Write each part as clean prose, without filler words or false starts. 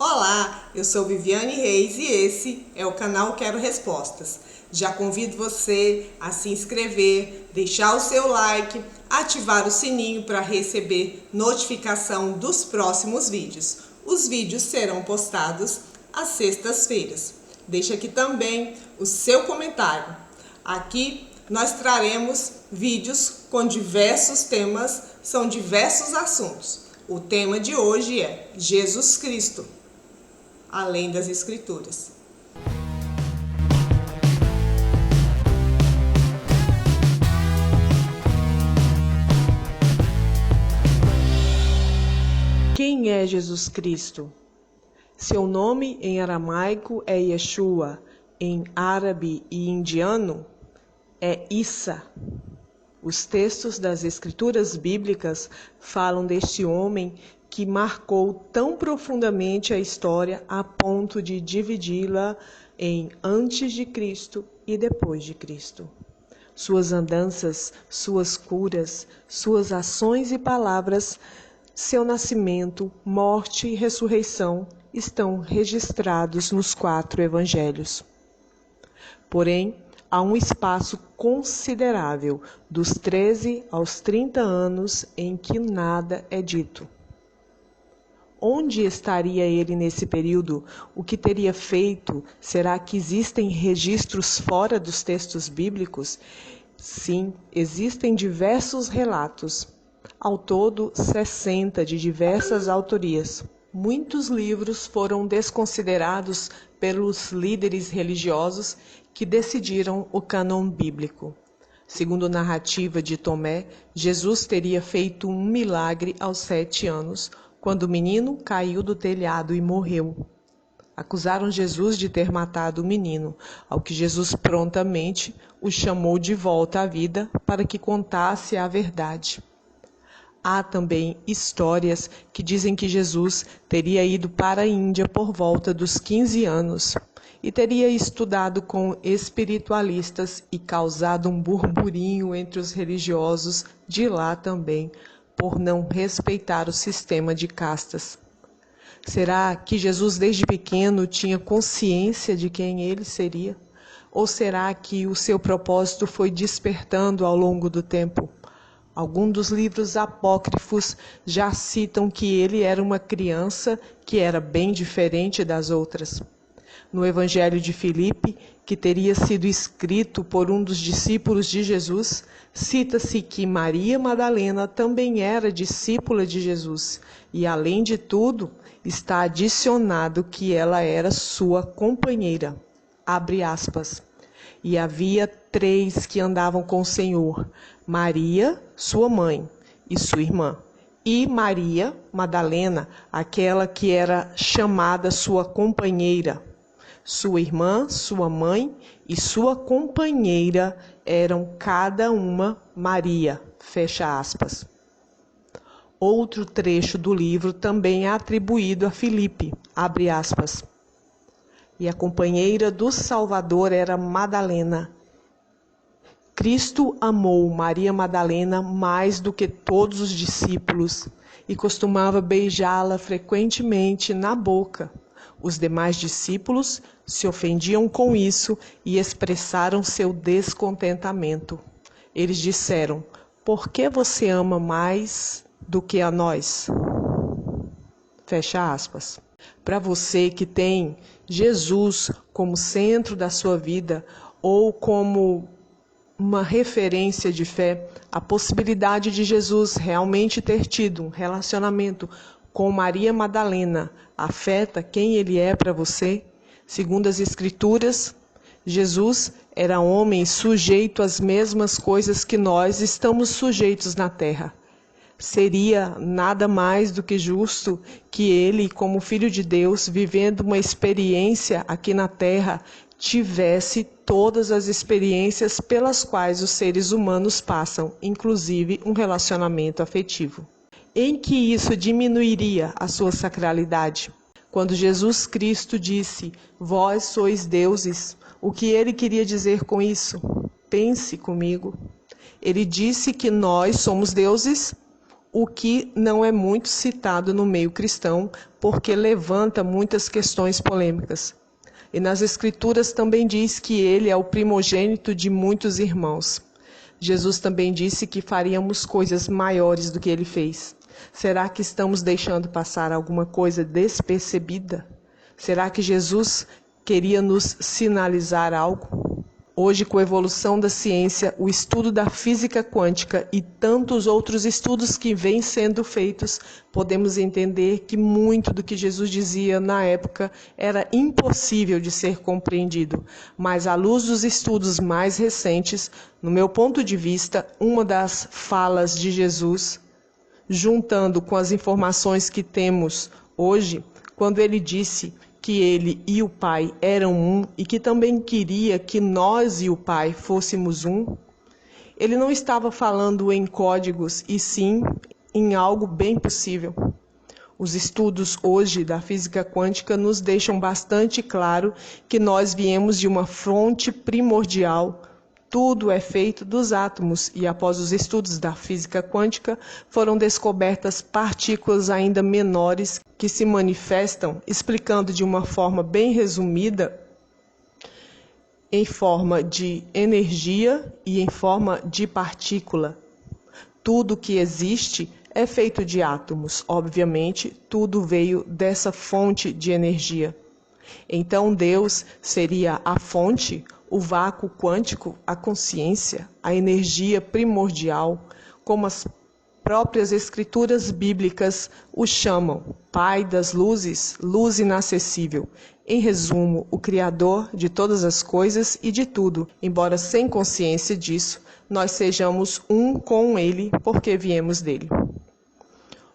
Olá, eu sou Viviane Reis e esse é o canal Quero Respostas. Já convido você a se inscrever, deixar o seu like, ativar o sininho para receber notificação dos próximos vídeos. Os vídeos serão postados às sextas-feiras. Deixa aqui também o seu comentário. Aqui nós traremos vídeos com diversos temas, são diversos assuntos. O tema de hoje é Jesus Cristo, além das Escrituras. Quem é Jesus Cristo? Seu nome em aramaico é Yeshua, em árabe e indiano é Issa. Os textos das Escrituras bíblicas falam deste homem que marcou tão profundamente a história a ponto de dividi-la em antes de Cristo e depois de Cristo. Suas andanças, suas curas, suas ações e palavras, seu nascimento, morte e ressurreição estão registrados nos 4 evangelhos. Porém, há um espaço considerável, dos 13 aos 30 anos, em que nada é dito. Onde estaria ele nesse período? O que teria feito? Será que existem registros fora dos textos bíblicos? Sim, existem diversos relatos. Ao todo, 60 de diversas autorias. Muitos livros foram desconsiderados pelos líderes religiosos que decidiram o cânon bíblico. Segundo a narrativa de Tomé, Jesus teria feito um milagre aos 7 anos, quando o menino caiu do telhado e morreu. Acusaram Jesus de ter matado o menino, ao que Jesus prontamente o chamou de volta à vida para que contasse a verdade. Há também histórias que dizem que Jesus teria ido para a Índia por volta dos 15 anos e teria estudado com espiritualistas e causado um burburinho entre os religiosos de lá também, por não respeitar o sistema de castas. Será que Jesus desde pequeno tinha consciência de quem ele seria? Ou será que o seu propósito foi despertando ao longo do tempo? Alguns dos livros apócrifos já citam que ele era uma criança que era bem diferente das outras. No Evangelho de Filipe, que teria sido escrito por um dos discípulos de Jesus, cita-se que Maria Madalena também era discípula de Jesus e, além de tudo, está adicionado que ela era sua companheira. Abre aspas. E havia 3 que andavam com o Senhor, Maria, sua mãe, e sua irmã, e Maria Madalena, aquela que era chamada sua companheira. Sua irmã, sua mãe e sua companheira eram cada uma Maria, fecha aspas. Outro trecho do livro também é atribuído a Filipe, abre aspas. E a companheira do Salvador era Madalena. Cristo amou Maria Madalena mais do que todos os discípulos e costumava beijá-la frequentemente na boca. Os demais discípulos se ofendiam com isso e expressaram seu descontentamento. Eles disseram: "Por que você ama mais do que a nós?" Fecha aspas. Para você que tem Jesus como centro da sua vida ou como uma referência de fé, a possibilidade de Jesus realmente ter tido um relacionamento com Maria Madalena afeta quem ele é para você? Segundo as Escrituras, Jesus era homem sujeito às mesmas coisas que nós estamos sujeitos na terra. Seria nada mais do que justo que ele, como Filho de Deus, vivendo uma experiência aqui na terra, tivesse todas as experiências pelas quais os seres humanos passam, inclusive um relacionamento afetivo. Em que isso diminuiria a sua sacralidade? Quando Jesus Cristo disse, "Vós sois deuses", o que ele queria dizer com isso? Pense comigo. Ele disse que nós somos deuses o que não é muito citado no meio cristão, porque levanta muitas questões polêmicas. E nas Escrituras também diz que ele é o primogênito de muitos irmãos. Jesus também disse que faríamos coisas maiores do que ele fez. Será que estamos deixando passar alguma coisa despercebida? Será que Jesus queria nos sinalizar algo? Hoje, com a evolução da ciência, o estudo da física quântica e tantos outros estudos que vêm sendo feitos, podemos entender que muito do que Jesus dizia na época era impossível de ser compreendido. Mas, à luz dos estudos mais recentes, no meu ponto de vista, uma das falas de Jesus, juntando com as informações que temos hoje, quando ele disse que ele e o Pai eram um e que também queria que nós e o Pai fôssemos um, ele não estava falando em códigos, e sim em algo bem possível. Os estudos hoje da física quântica nos deixam bastante claro que nós viemos de uma fonte primordial. Tudo é feito dos átomos e, após os estudos da física quântica, foram descobertas partículas ainda menores que se manifestam, explicando de uma forma bem resumida, em forma de energia e em forma de partícula. Tudo que existe é feito de átomos. Obviamente, tudo veio dessa fonte de energia. Então, Deus seria a fonte, o vácuo quântico, a consciência, a energia primordial, como as próprias escrituras bíblicas o chamam, Pai das luzes, luz inacessível. Em resumo, o Criador de todas as coisas e de tudo, embora sem consciência disso, nós sejamos um com Ele, porque viemos dele.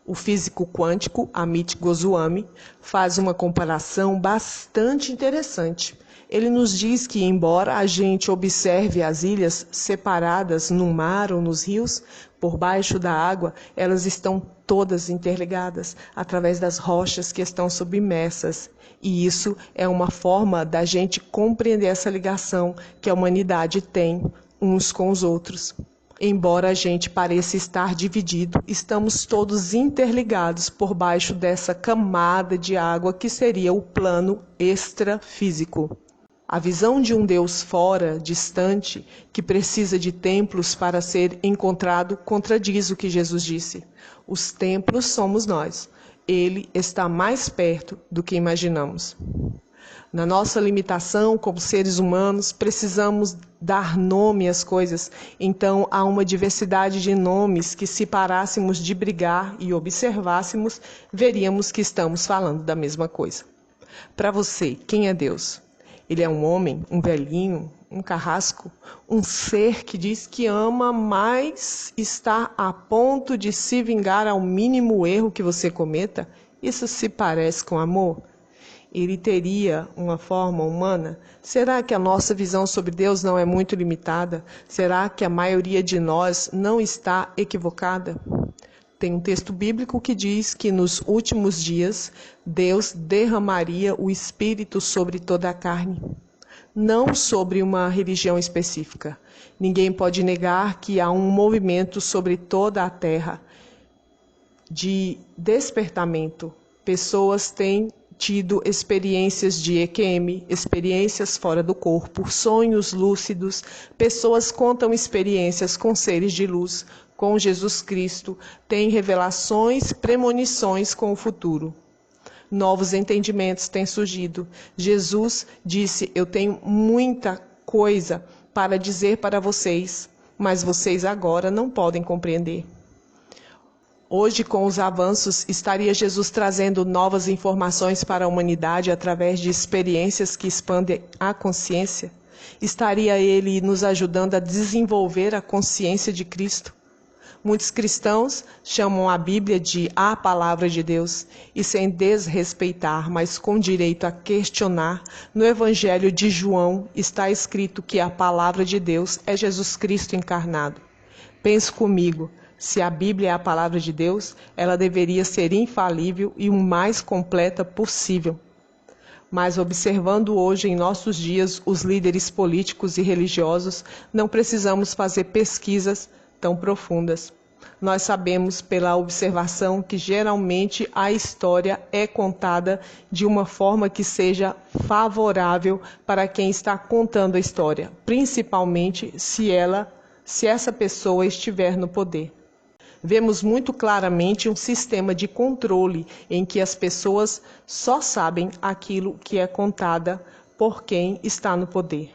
O físico quântico, Amit Goswami, faz uma comparação bastante interessante. Ele nos diz que, embora a gente observe as ilhas separadas no mar ou nos rios, por baixo da água, elas estão todas interligadas através das rochas que estão submersas. E isso é uma forma da gente compreender essa ligação que a humanidade tem uns com os outros. Embora a gente pareça estar dividido, estamos todos interligados por baixo dessa camada de água que seria o plano extrafísico. A visão de um Deus fora, distante, que precisa de templos para ser encontrado, contradiz o que Jesus disse. Os templos somos nós. Ele está mais perto do que imaginamos. Na nossa limitação como seres humanos, precisamos dar nome às coisas. Então, há uma diversidade de nomes que, se parássemos de brigar e observássemos, veríamos que estamos falando da mesma coisa. Para você, quem é Deus? Ele é um homem, um velhinho, um carrasco, um ser que diz que ama, mas está a ponto de se vingar ao mínimo erro que você cometa? Isso se parece com amor? Ele teria uma forma humana? Será que a nossa visão sobre Deus não é muito limitada? Será que a maioria de nós não está equivocada? Tem um texto bíblico que diz que nos últimos dias Deus derramaria o Espírito sobre toda a carne, não sobre uma religião específica. Ninguém pode negar que há um movimento sobre toda a terra de despertamento. Pessoas têm tido experiências de EQM, experiências fora do corpo, sonhos lúcidos. Pessoas contam experiências com seres de luz, com Jesus Cristo, têm revelações, premonições com o futuro. Novos entendimentos têm surgido. Jesus disse: eu tenho muita coisa para dizer para vocês, mas vocês agora não podem compreender. Hoje, com os avanços, estaria Jesus trazendo novas informações para a humanidade através de experiências que expandem a consciência? Estaria Ele nos ajudando a desenvolver a consciência de Cristo? Muitos cristãos chamam a Bíblia de a Palavra de Deus e, sem desrespeitar, mas com direito a questionar, no Evangelho de João está escrito que a Palavra de Deus é Jesus Cristo encarnado. Pense comigo. Se a Bíblia é a palavra de Deus, ela deveria ser infalível e o mais completa possível. Mas observando hoje em nossos dias os líderes políticos e religiosos, não precisamos fazer pesquisas tão profundas. nós sabemos pela observação que geralmente a história é contada de uma forma que seja favorável para quem está contando a história, principalmente se essa pessoa estiver no poder. Vemos muito claramente um sistema de controle em que as pessoas só sabem aquilo que é contada por quem está no poder.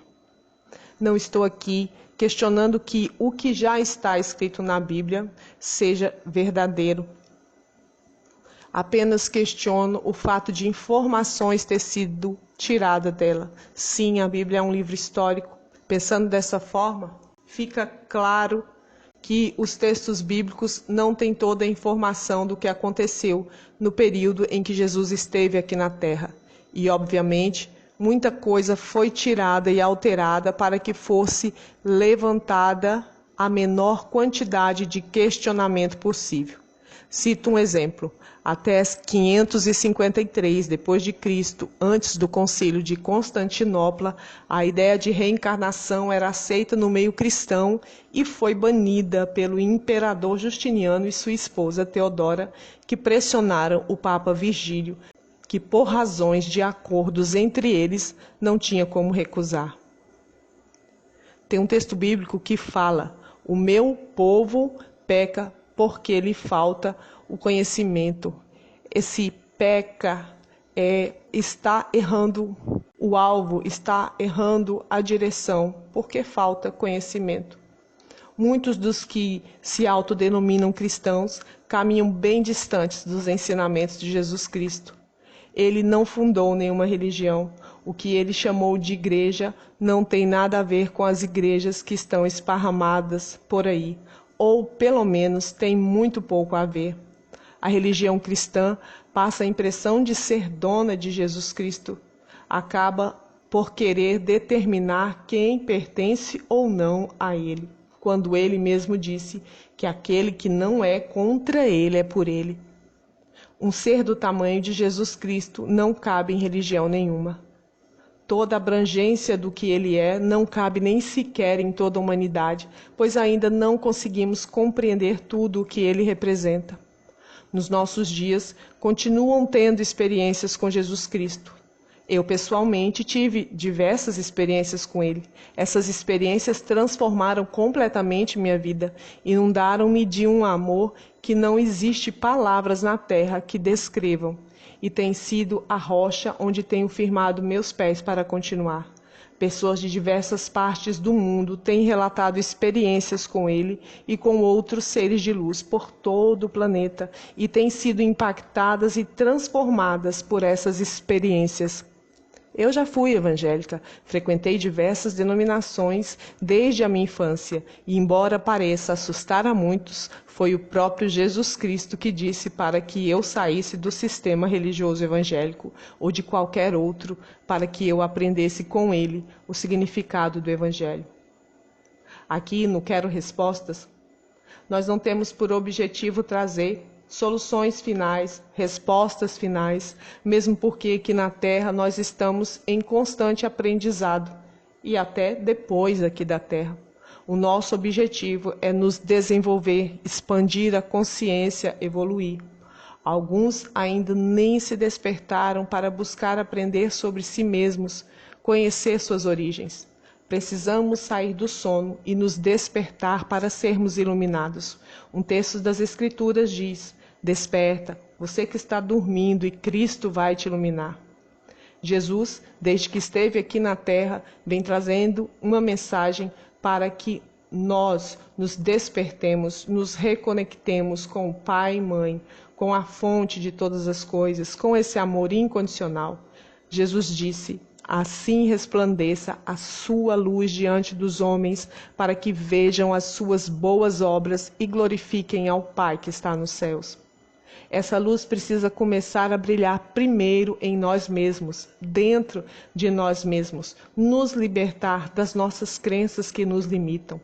Não estou aqui questionando que o que já está escrito na Bíblia seja verdadeiro. Apenas questiono o fato de informações ter sido tirada dela. Sim, a Bíblia é um livro histórico. Pensando dessa forma, fica claro que os textos bíblicos não têm toda a informação do que aconteceu no período em que Jesus esteve aqui na Terra. E, obviamente, muita coisa foi tirada e alterada para que fosse levantada a menor quantidade de questionamento possível. Cito um exemplo. Até 553 d.C., antes do Concílio de Constantinopla, a ideia de reencarnação era aceita no meio cristão e foi banida pelo imperador Justiniano e sua esposa Teodora, que pressionaram o Papa Virgílio, que por razões de acordos entre eles não tinha como recusar. Tem um texto bíblico que fala: o meu povo peca porque lhe falta o conhecimento. Esse peca está errando o alvo, está errando a direção, porque falta conhecimento. Muitos dos que se autodenominam cristãos caminham bem distantes dos ensinamentos de Jesus Cristo. Ele não fundou nenhuma religião. O que ele chamou de igreja não tem nada a ver com as igrejas que estão esparramadas por aí, ou pelo menos tem muito pouco a ver. A religião cristã passa a impressão de ser dona de Jesus Cristo. Acaba por querer determinar quem pertence ou não a ele, quando ele mesmo disse que aquele que não é contra ele é por ele. Um ser do tamanho de Jesus Cristo não cabe em religião nenhuma. Toda a abrangência do que ele é não cabe nem sequer em toda a humanidade, pois ainda não conseguimos compreender tudo o que ele representa. Nos nossos dias, continuam tendo experiências com Jesus Cristo. Eu, pessoalmente, tive diversas experiências com ele. Essas experiências transformaram completamente minha vida, inundaram-me de um amor que não existe palavras na terra que descrevam, e tem sido a rocha onde tenho firmado meus pés para continuar. Pessoas de diversas partes do mundo têm relatado experiências com ele e com outros seres de luz por todo o planeta e têm sido impactadas e transformadas por essas experiências. Eu já fui evangélica, frequentei diversas denominações desde a minha infância e, embora pareça assustar a muitos, foi o próprio Jesus Cristo que disse para que eu saísse do sistema religioso evangélico ou de qualquer outro, para que eu aprendesse com ele o significado do evangelho. Aqui no Quero Respostas, nós não temos por objetivo trazer soluções finais, respostas finais, mesmo porque aqui na Terra nós estamos em constante aprendizado e até depois aqui da Terra. O nosso objetivo é nos desenvolver, expandir a consciência, evoluir. Alguns ainda nem se despertaram para buscar aprender sobre si mesmos, conhecer suas origens. Precisamos sair do sono e nos despertar para sermos iluminados. Um texto das Escrituras diz: desperta, você que está dormindo e Cristo vai te iluminar. Jesus, desde que esteve aqui na Terra, vem trazendo uma mensagem para que nós nos despertemos, nos reconectemos com o Pai e Mãe, com a fonte de todas as coisas, com esse amor incondicional. Jesus disse: assim resplandeça a sua luz diante dos homens, para que vejam as suas boas obras e glorifiquem ao Pai que está nos céus. Essa luz precisa começar a brilhar primeiro em nós mesmos, dentro de nós mesmos, nos libertar das nossas crenças que nos limitam.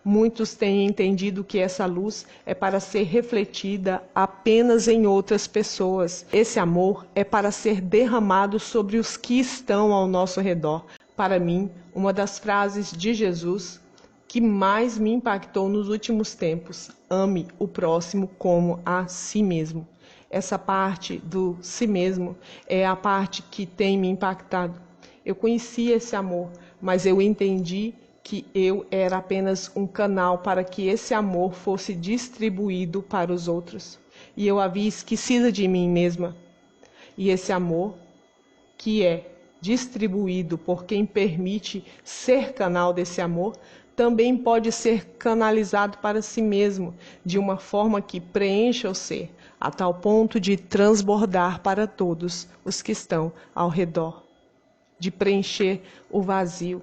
Muitos têm entendido que essa luz é para ser refletida apenas em outras pessoas. Esse amor é para ser derramado sobre os que estão ao nosso redor. Para mim, uma das frases de Jesus que mais me impactou nos últimos tempos. Ame o próximo como a si mesmo. Essa parte do si mesmo é a parte que tem me impactado. Eu conhecia esse amor, mas eu entendi que eu era apenas um canal para que esse amor fosse distribuído para os outros. E eu havia esquecido de mim mesma. E esse amor, que é distribuído por quem permite ser canal desse amor, também pode ser canalizado para si mesmo, de uma forma que preencha o ser, a tal ponto de transbordar para todos os que estão ao redor, de preencher o vazio.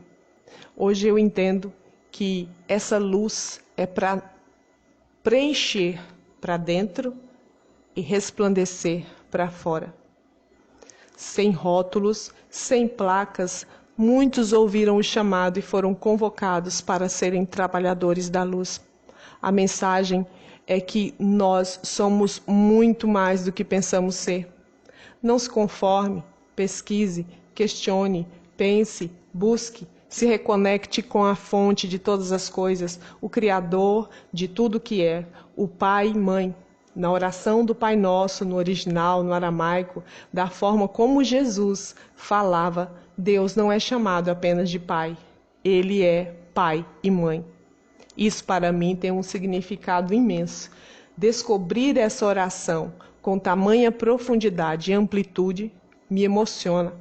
Hoje eu entendo que essa luz é para preencher para dentro e resplandecer para fora. Sem rótulos, sem placas, muitos ouviram o chamado e foram convocados para serem trabalhadores da luz. A mensagem é que nós somos muito mais do que pensamos ser. Não se conforme, pesquise, questione, pense, busque, se reconecte com a fonte de todas as coisas, o Criador de tudo que é, o Pai e Mãe. Na oração do Pai Nosso, no original, no aramaico, da forma como Jesus falava, Deus não é chamado apenas de Pai. Ele é Pai e Mãe. Isso para mim tem um significado imenso. Descobrir essa oração com tamanha profundidade e amplitude me emociona.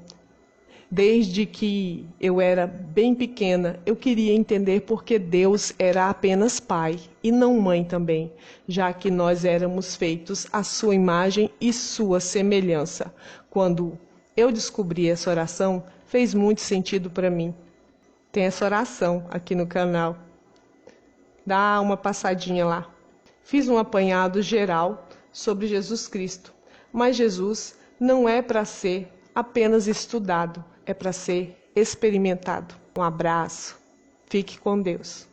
Desde que eu era bem pequena, eu queria entender por que Deus era apenas Pai e não Mãe também, já que nós éramos feitos à sua imagem e sua semelhança. Quando eu descobri essa oração, fez muito sentido para mim. Tem essa oração aqui no canal. Dá uma passadinha lá. Fiz um apanhado geral sobre Jesus Cristo, mas Jesus não é para ser apenas estudado, é para ser experimentado. Um abraço. Fique com Deus.